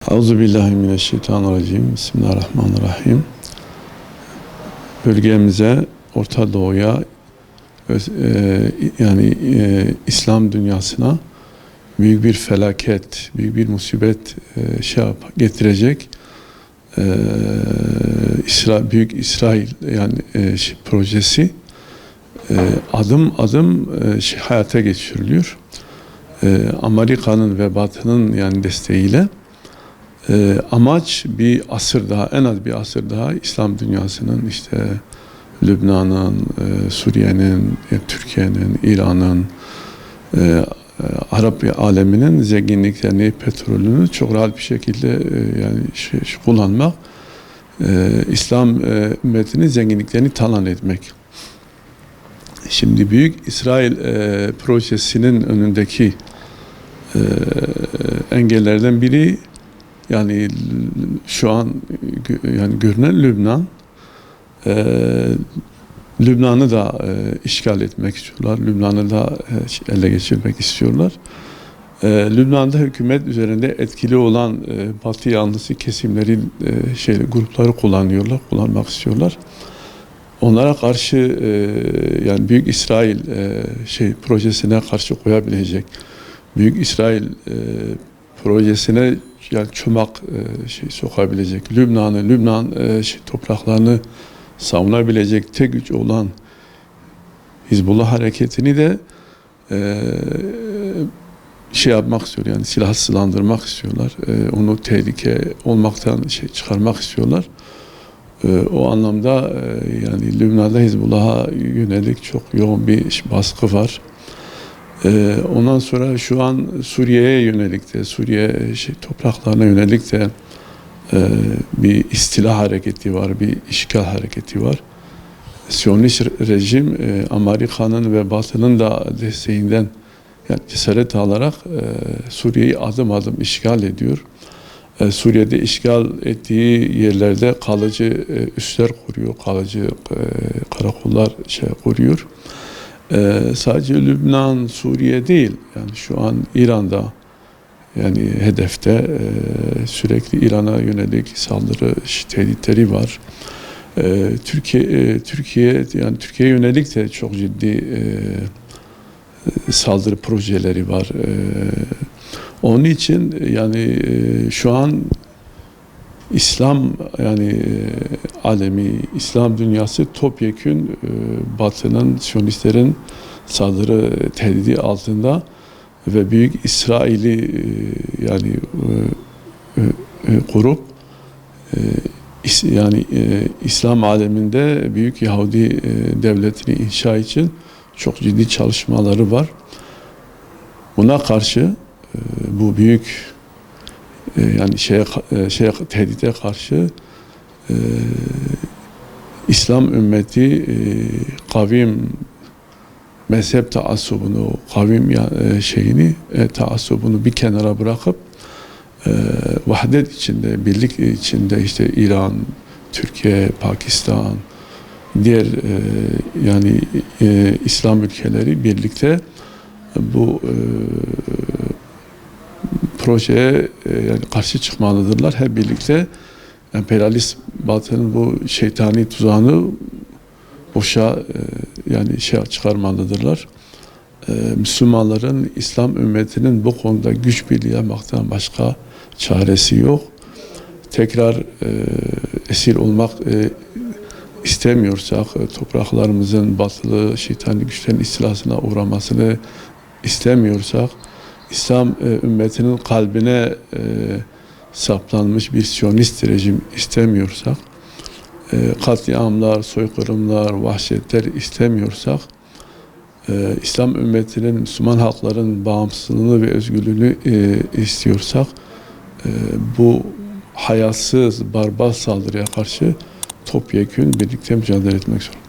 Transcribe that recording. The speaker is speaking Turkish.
Euzubillahimineşşeytanirracim. Bismillahirrahmanirrahim. Bölgemize, Orta Doğu'ya, İslam dünyasına büyük bir felaket, büyük bir musibet getirecek Büyük İsrail projesi adım adım hayata geçiriliyor. Amerika'nın ve Batı'nın desteğiyle amaç bir asır daha, en az bir asır daha İslam dünyasının, Lübnan'ın, Suriye'nin, Türkiye'nin, İran'ın, Arap aleminin zenginliklerini, petrolünü çok rahat bir şekilde kullanmak, İslam ümmetinin zenginliklerini talan etmek. Şimdi Büyük İsrail projesinin önündeki engellerden biri, şu an görünen Lübnan. Lübnan'ı da işgal etmek istiyorlar. Lübnan'ı da ele geçirmek istiyorlar. Lübnan'da hükümet üzerinde etkili olan Batı yanlısı kesimleri, grupları kullanmak istiyorlar. Onlara karşı Büyük İsrail projesine karşı koyabilecek, Büyük İsrail projesine çomak sokabilecek, Lübnan topraklarını savunabilecek tek güç olan Hizbullah hareketini de yapmak istiyor, silahsızlandırmak istiyorlar. Onu tehlike olmaktan çıkarmak istiyorlar. O anlamda Lübnan'da Hizbullah'a yönelik çok yoğun bir baskı var. Ondan sonra şu an Suriye'ye yönelik de, Suriye topraklarına yönelik de bir istila hareketi var, bir işgal hareketi var. Siyonist rejim Amerika'nın ve Batı'nın da desteğinden cesaret alarak Suriye'yi adım adım işgal ediyor. Suriye'de işgal ettiği yerlerde kalıcı üsler kuruyor, kalıcı karakollar kuruyor. Sadece Lübnan, Suriye değil, şu an İran'da hedefte sürekli İran'a yönelik saldırı tehditleri var. Türkiye'ye yönelik de çok ciddi saldırı projeleri var. Onun için şu an İslam alemi, İslam dünyası topyekün Batı'nın, Siyonistlerin saldırı tehdidi altında ve Büyük İsrail'i kurup İslam aleminde Büyük Yahudi devletini inşa için çok ciddi çalışmaları var. Buna karşı bu büyük tehdide karşı İslam ümmeti kavim mezhep taassubunu, kavim taassubunu bir kenara bırakıp vahdet içinde, birlik içinde İran, Türkiye, Pakistan, diğer İslam ülkeleri birlikte bu projeye karşı çıkmalıdırlar. Hep birlikte emperyalist Batı'nın bu şeytani tuzağını boşa çıkarmalıdırlar. Müslümanların, İslam ümmetinin bu konuda güç birliği yapmaktan başka çaresi yok. Tekrar esir olmak istemiyorsak, topraklarımızın batılı şeytani güçlerin istilasına uğramasını istemiyorsak, İslam ümmetinin kalbine saplanmış bir Siyonist rejim istemiyorsak, katliamlar, soykırımlar, vahşetler istemiyorsak, İslam ümmetinin, Müslüman halkların bağımsızlığını ve özgürlüğünü istiyorsak, bu hayasız, barbar saldırıya karşı topyekün birlikte mücadele etmek zorundayız.